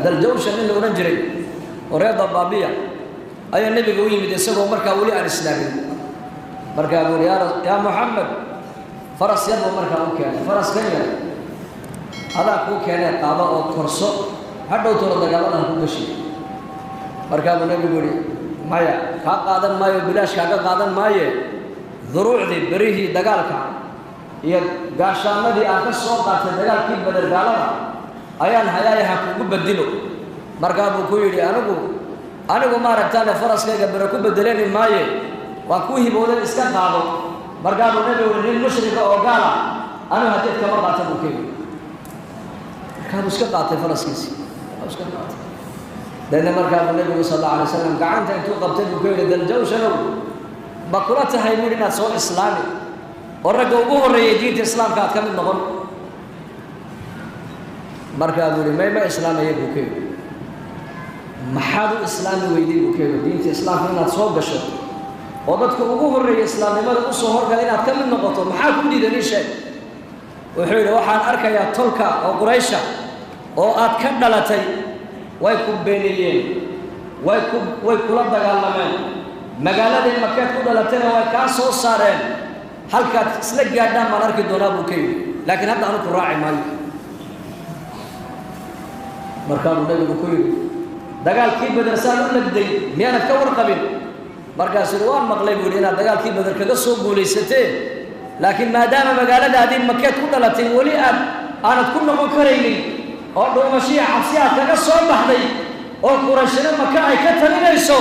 ذا الجوشن اللي ورنجري ورياض الضبابية أي النبي قوي من يسوع مركا ولي الإسلام مركا يقول يا محمد فرس يبغى مركا ممكن فرس كنيا هذا كوك يعني قابا أو كرسو هذا ترى دجالنا هو بشيء مركا النبي يقول مايا قادم مايا بلاش قادم مايا ذروع ذي بريه دجالك يا قاشنا دي أكثر صوت دجال كيف بدر دجالنا أيان هيا حكوا بدلوا مركا بقولي أنا ما رتانا فرس كذا بركوب بدلني مايا وأكوه بودن إسكان قادو مركا النبي يقول المشرك أو قالا أنا هديت كم قاتل بكير كان مسكت قاتل فرس كيسي مسكت قاتل لأن مركب النبي صلى الله عليه وسلم قعدت أنتو قبتلوا كيل ذا الجوش لو بقولتها هاي مولنا سوء إسلامي ورجعوه الرئيدين الإسلام كانت كم النقل مركب النبي ما إسلامي يبغوا كيل محاد إسلامي ويدي بكيل دين الإسلام هنا سوء قشر وبتكوه الرئي إسلامي ما الصهور قالين كم النقط محاد كل دنيا شيء وحول وحان أركا يا تلك أو قريشة أو أتكدلتي ويكون بينيين ويكون دغالمين مغالده مكه كدلتنا وكاسو صارين halka isla gaadhaan ma arki doonaa buukay laakiin hadda aanu ku raaci maayo markaa nabigu ku yiri dagaalkii badarsan u lagday miyana ka warqabin markaas waan maqlay buu inaa dagaalkii badar kaga soo guuleysatay laakiin maadaama magaalada adin makkeed ku dhalatay wali aanad ku noqon karaynin oo dhoomashiya xabsiyaad kaga soo baxday oo qurayshina maka ay ka talinayso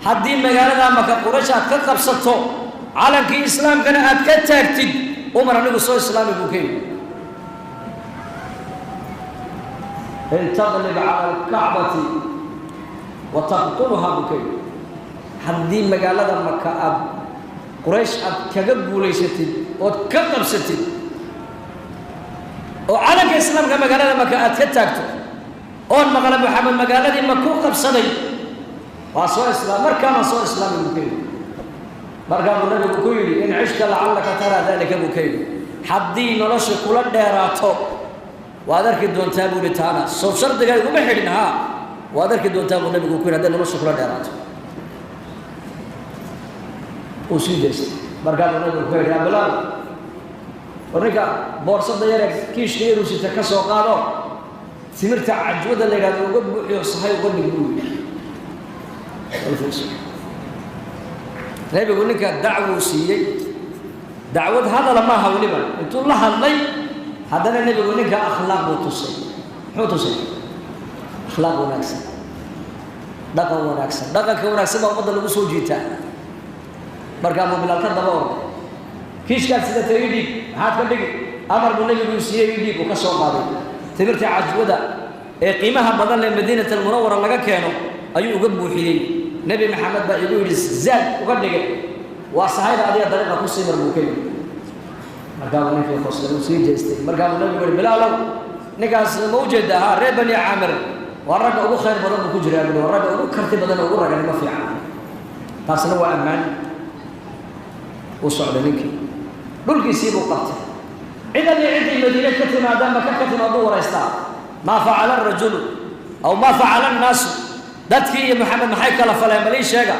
haddii magaalada maka quraysh aad ka qabsato calankii islaamkana aad ka taagtid umar anigu soo islaami buu keenay in tadlib cala alkacbati wa taqtuluha buu keenay haddii magaalada maka aad quraysh aad kaga guulaysatid ood ka qabsatid oo calanka islaamka magaalada maka aad ka taagto oon maqla maxamed magaaladii maku qabsaday waa soo islaam markaana soo islaami buu keenay markaa buu nabigu ku yidhi in cishta lacallaka taraa dalika buu ka yidhi haddii nolosha kula dheeraato waad arki doontaa buu yidhi taana soo shardiga iguma xidhin haa waad arki doontaa buu nabigu ku yidhi hadday nolosha kula dheeraato uu sii daystay markaa buu nabigu ku yidhi abalaal warninka boorsada yare kiishka yaruu sita ka soo qaado timirta cajwada la yidhahdo uga buuxiyo sahay uga dhig buu yidhi nabigu ninka dacwuu siiyey dacwad hadala maaha weliba intuu la hadlay haddana nabigu ninka akhlaaq buu tusay muxuu tusay akhlaaq wanaagsan dhaqanka wanaagsan baa ummadda lagu soo jiitaa markaa buu bilaal ka daba orday kiishkaad sidata ii dhiig maxaad ka dhigi amar buu nabigu siiyey ii dhiig uu ka soo qaaday timirta cajwada ee qiimaha badan ee madiinata almunawara laga keeno ayuu uga buuxiyey nabi maxamed baa igu yidhi zaad uga dhigay waa sahayda adiga dariiqa ku sii marbuukay markaa buu ninkii qoslay uu sii jeestay markaa buu nabigu yidhi bilaalow ninkaas ma u jeeda ahaa reer bani caamir waa ragga ugu khayr badan buu ku jiraa buu waa ragga ugu karti badan ugu raganimo fiican taasna waa ammaan uu socday ninkii dhulkiisii buu qabtay cidan iyo ciddii madiine ka timaadaan maka ka timaaduu waraystaa maa facala arajulu aw maa facala annaasu dadkii iyo maxamed maxay kala faleen malii sheega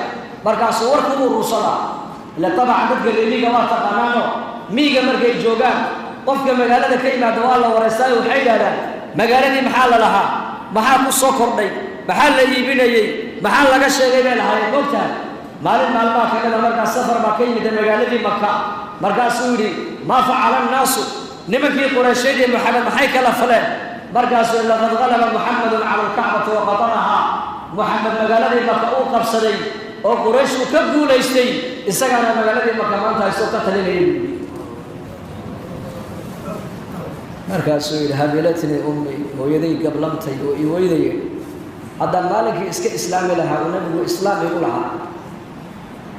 markaasuu warkuu ruusadaa ila tabcan dadka reemiga waa taqaanaano miiga markay joogaan qofka magaalada ka yimaada waa la waraystaayo waxay yidhahdaan magaaladii maxaa la lahaa maxaa ku soo kordhay maxaa la iibinayey maxaa laga sheegay bay lahaayeen mogtahay maalin maalmaha kamida markaas safar baa ka yimida magaaladii maka markaasuu yidhi maa facala annaasu nimankii quraysheed iyo maxamed maxay kala faleen markaasuu laqad qalaba muxamedun cala alkacbati waqatanahaa محمد مقالدي مكة أو قبصدي أو قريش وكبدو ليستي إسقانا مقالدي مكة ما أنت هيستوك تليني مركز سويل هابلتني أمي ويدي قبلمتي ويدي هذا مالك إسلامي لها ونبي إسلامي يقولها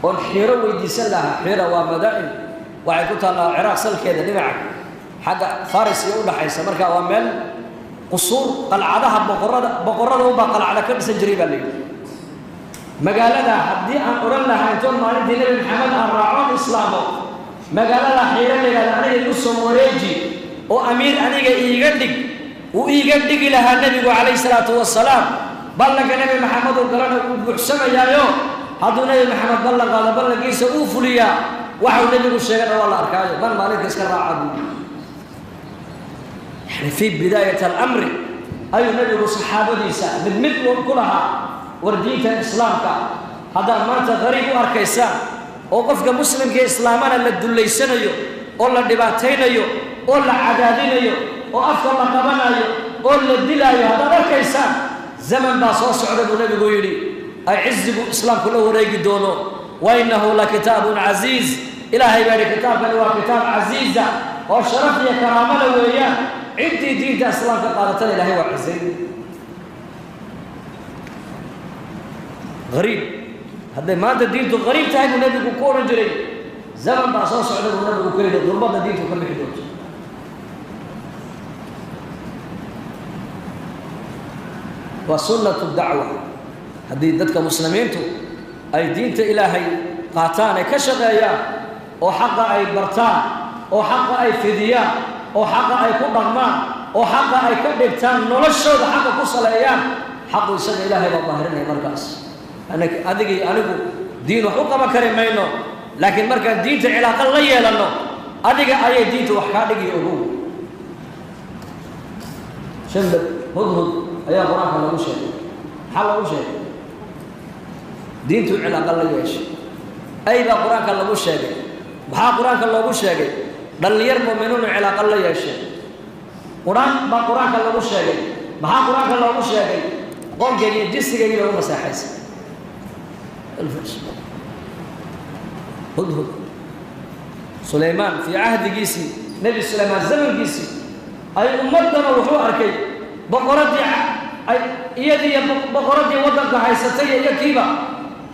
والحيرة ويديسن لها حيرة ومدائن وعيكوت الله عراق سل كذا نبعك حق فارس يقول حيث مركز ومن قصور قلعدها بقرده وبقلع على كل سنجريبا لي مقالة حدي أن أرن لها أنتم ما ندي نبي محمد الرعون إسلامه مقالة حيرة لي قال أنا يقص موريجي وأمير أنا يقدك ويقدق لها النبي عليه الصلاة والسلام بلغ النبي محمد وقرن وبحسن يا هذا النبي محمد بلغ قال بلغ يسا أوفليا وحو النبي الشيخ والله أركايه من مالك اسكر عبد يعني في بداية الأمر أي النبي وصحابه يسا من مثل كلها ورديت الإسلام هذا ما أنت غريب أركيسا وقفك مسلم كإسلامنا اللي دليسنا يو ولا دباتين يو ولا عدادين يو وأفضل قبنا يو ولا الدلا يو هذا أركيسا زمن باصوص عرب النبي يقولي أعز الإسلام كله وريق دونه وإنه لكتاب عزيز إلهي بارك كتاب هو كتاب عزيزة وشرف يا كرامة وياه عندي دين الإسلام قالت لي إلهي وعزيز غريب هذا ما أنت دينته غريب تاعي النبي كور جري زمن باصوص عرب النبي كوري ضربة دينته كم حدود وسنة الدعوة هذه ذاتك مسلمينتو أي دينة إلهي قاتان كشغايا وحق أي برتان وحق أي فدية وحق أي كبرمان وحق أي كبرتان نلشوا حق قصة الأيام حق يسجى إلهي والظاهرين مركز أنا دين وحق كريمينه لكن مركز دينة علاقة لا يلانه أديك أي دينة وحكادك يقول شنبت هدهد أيها قرآن الله شيء حلو شيء دينته علاقة لا يعيش أي بقرآن الله شيء بحا قرآن الله شيء بل يرمؤمنون علاقة لا يعيش قرآن بقرآن الله شيء بحا قرآن الله شيء قوم جديد جسد جديد له مساحس الفرس هدهد سليمان في عهد جيسي نبي سليمان زمن جيسي أي أمتنا وحو أركي بقرة يدي بقرة وضعك حيستي يكيبا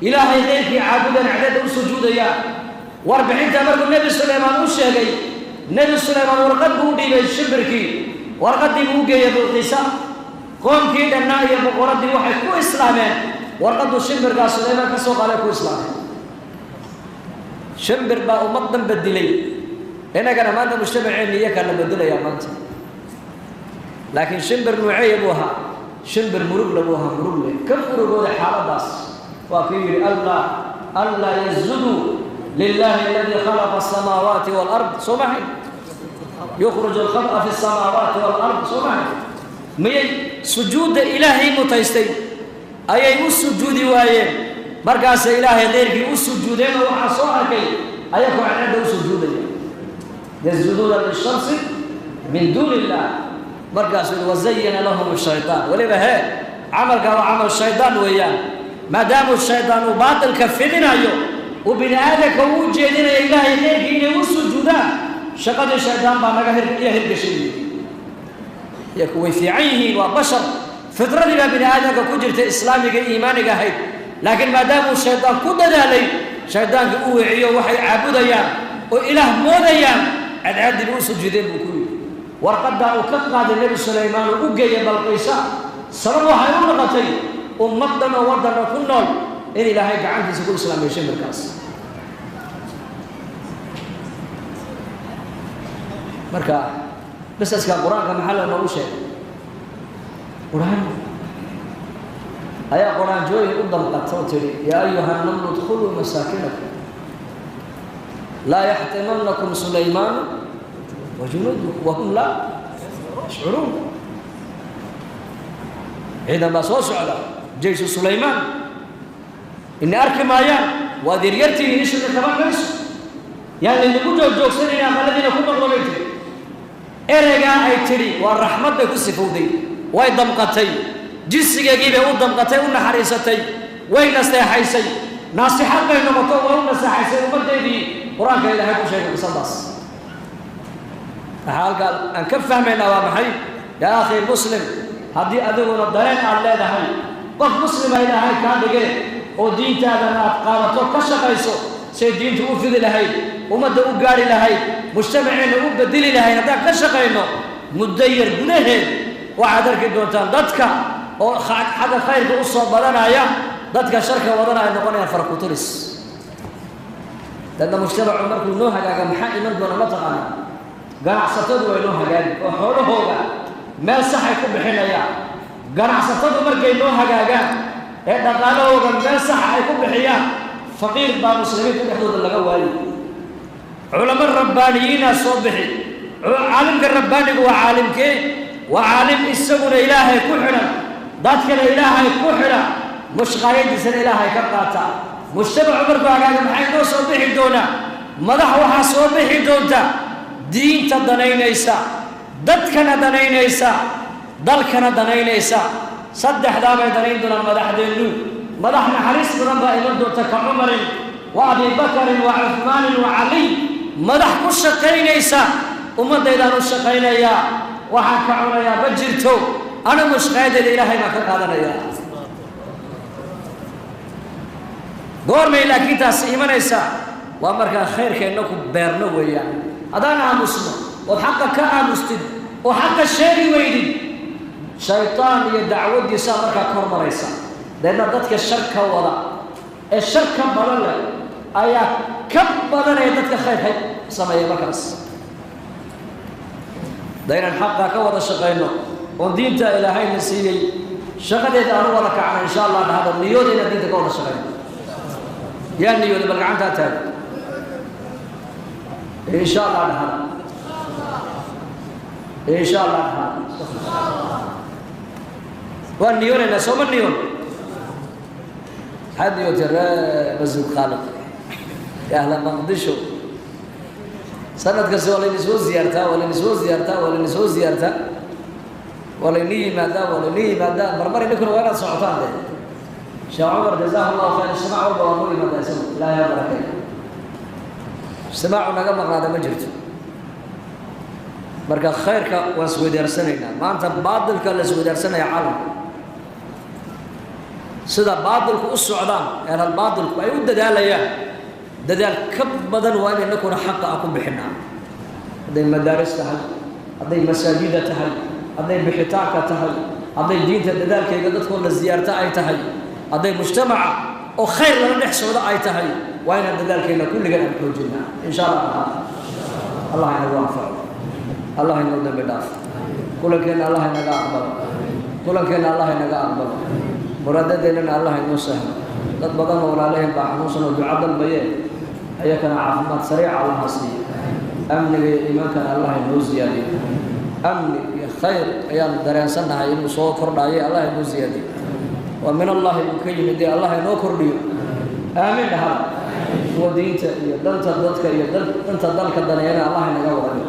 إلهي غيرك عابدا عدد سجود يا واربعين تمرك النبي سليمان وشيغي نبي سليمان ورقد بودي بالشبركي ورقد بوجي بالقيسا قوم كيدا نايا بقرة وحي كو إسلامين ورقد الشبر قال سليمان كسوق على كو إسلام شبر با أمضن بدلي هنا كان ما أنت مجتمعين ليك أنا بدلي يا مانت لكن شنبر نوعي أبوها شنبر مرق لبوها مرق له كم مرق له حالة باس وفي الله يسجدوا لله الذي خلق السماوات والأرض سمعي يخرج الخلق في السماوات والأرض سمعي مي سجود إلهي متيستي أي السجود وايه مركز إلهي غيرك السجودين وحصوها كي أيكم عنده سجود يسجدون للشمس من دون الله مركز وزين لهم الشيطان ولما هي عمل وعمل الشيطان وياه ما دام الشيطان وباطل كفدنا يوم وبني آدم وجدنا إلهي غيرك إنه السجودان شقد الشيطان بانك يهرب شيء يكوي في عينه وبشر فطرة ما بني آدم كجرت إسلامك إيمانك هيد لكن ما دام الشيطان كل ذلك شيطان كوعي وحي عبد أيام وإله مود أيام عد السجودين بكل ورقد وكقاد النبي سليمان وجي بالقيسا سروا حيرون قتي ومقدنا وردنا كنا إن إلهي عندي سكول الإسلام يشمل مركز مركز بس أسكت القرآن كمحل ما هو شيء قرآن أيا قرآن جوي قدام قطوتري يا أيها النمل ادخلوا مساكنكم لا يحتملنكم سليمان وجنوده وهم لا يشعرون عندما صعد جيش سليمان إني أركب آيات وذريتي نشر كمان نفس يعني اللي كنتوا جوكسين يا الذين كنتوا ظلمتي إرجع أيتري والرحمة بكسفودي ويدمقتي جسك جيبه ودمقتي ونحريستي وين استحيسي ناصحة بين مطوع ونسحيسي ومدي قرآن كإلى هيك شيء بصدق حال قال أن كفه من أوامحي يا أخي المسلم هذه أدونا الدرين على الله هاي قف مسلم إلى هاي كان بقى ودين تابنا قامته كشقيسو سيدين توفد لهاي ومد وقاري لهاي مجتمعين وبدل لهاي هذا كشقينه مدير بنهن وعذرك دونتان ضدك حدا خير بقصة بدنا يا ضدك شركة وضنا إنه قلنا فرق ترس لأن مجتمع عمرك نوها جا محاكي من دون مطعم قاع ستدوي نوها جا وحوله هو meel sax ay ku bixinayaan ganacsatadu markay noo hagaagaan ee dhaqaalahooda meel sax ay ku bixiyaan faqiir baa muslimiinta dhexdooda laga waayo culamo rabbaaniyiina soo bixi caalimka rabbaanigu waa caalimkee waa caalim isaguna ilaahay ku xidhan dadkana ilaahay ku xidhan mushqaayadiisana ilaahay ka qaata mujtamacu markuu hagaaga maxay noo soo bixi doonaa madax waxaa soo bixi doonta diinta danaynaysa dadkana danaynaysa dalkana danaynaysa saddexdaa bay danayn doonaan madaxdeennu madax naxariis badan baa iman doonta ka cumarin wa abi bakarin wa cuthmaanin wa caliy madax ku shaqaynaysa ummaddaydaan u shaqaynayaa waxaan ka cunayaa ma jirto ana mushqaayadeeda ilaahay baan ka qaadanayaa goormay laakiin taasi imanaysaa waa markaan khayrkeenna ku beerno weeyaan haddaan aamusno ood xaqa ka aamustid oo xaqa sheegi weydid shaytaan iyo dacwaddiisaa markaa ka hormaraysa deedna dadka sharka wada ee sharka badan leh ayaa ka badanaya dadka khayrka sameeya markaas daynaan xaqa ka wada shaqayno oon diinta ilaahayna siiyey shaqadeeda aanu wada kacna insha allah dhahda niyooda inaan diinta ka wada shaqayno yaa niyooda bal gacantaa taaga insha allah dhahda insha allah dhahda waan niyoonayna sooma niyoon maxaad niyootay ree masjid khaaliq ya ahla maqdisho sanad kasta waa layni soo ziyaartaa waa layni soo ziyaartaa waa layni soo ziyaartaa waa layni yimaadaa marmar idinkuna waa inaad socotaan de sheekh cumar jazaahu allahu khayr ijtimaac walba waa noo yimaadaa isagu ilaahay ha barakay ijtimaacu naga maqnaada ma jirto marka khayrka waan isweydaarsanayna maanta baadilka la isweydaarsanaya caalamka sida baadilku u socdaan ee hal baadilku ay u dadaalayaan dadaal ka badan waa in inakuna xaqa ah ku bixinaa hadday madaaris tahay hadday masaajida tahay hadday bixitaanka tahay hadday diinta dadaalkayga dadkoo la ziyaarta ay tahay hadday mujtamaca oo khayr lala dhex socdo ay tahay waa inaan dadaalkayna kulligan aan xoojinaa insha allah allah inagu anfaco allah inoo dambi dhaaf kulankeenna allah inaga aqbalo kulankeenna allah inaga aqbalo muraadadeennana allah inoo sahlo dad badan oo walaalaheen baa xanuunsan oo duca dalbayeen ayakana caafimaad sariica allaha siiyo amniga iyo iimaankana allah inoo ziyaadiyo amni iyo khayr ayaan dareensannahay inuu soo kordhaayay allah inoo ziyaadiyo waa min allahi uu ka yimid dee allah inoo kordhiyo aamin dhahada kuwa diinta iyo danta dadka iyo danta dalka daneeyana allah inaga wadayo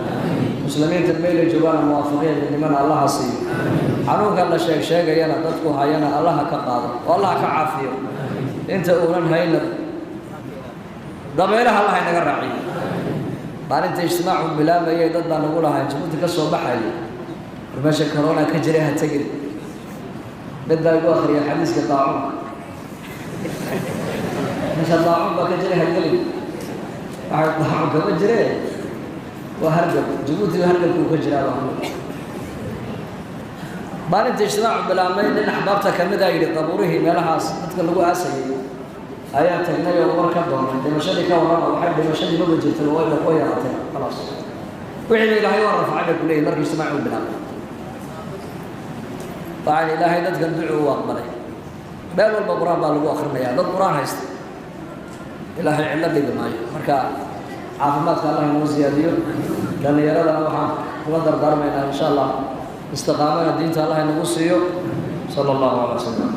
muslimiinta meelay joogaana muwaafiqiin nimana allaha siiyo xanuunka la sheegayana dadku hayana allaha ka qaado oo allaha ka caafiyo inta uunan hayna dabeelaha allaha inaga raaciyo maalinta ijtimaacu bilaabayay dad baa nagu lahaa jabuuti ka soo baxayo war meesha corona ka jiray ha tegin mid baa igu akhriya xadiiska daacuunka meesha daacuun baa ka jiray ha gelin waxa daacuunka ma jiree waa hargab jabuuti hargabku ka jiraa maalinta ijtimaacu bilaabmay nin axbaabta ka mid a yidhi qabuurihii meelahaas dadka lagu aasayay ayaa tagnay oo war ka doonay dhimashadii ka warrama waxay dhimashadii maba jirtay way yaraatay khalaas wixii ilaahay waa rafacay bay ku leeyihin markii ijtimaacu bilaabmay waxaan ilaahay dadkan ducuu u aqbalay meel walba qur-aan baa lagu akrinayaa dad qur-aan haysta ilaahay cillo dhigi maayo marka caafimaadka allah inoo ziyaadiyo dhallinyaradana waxaan kula dardaarmaynaa insha allah istiqaamana diinta allah inagu siiyo sala allahu calaa sallam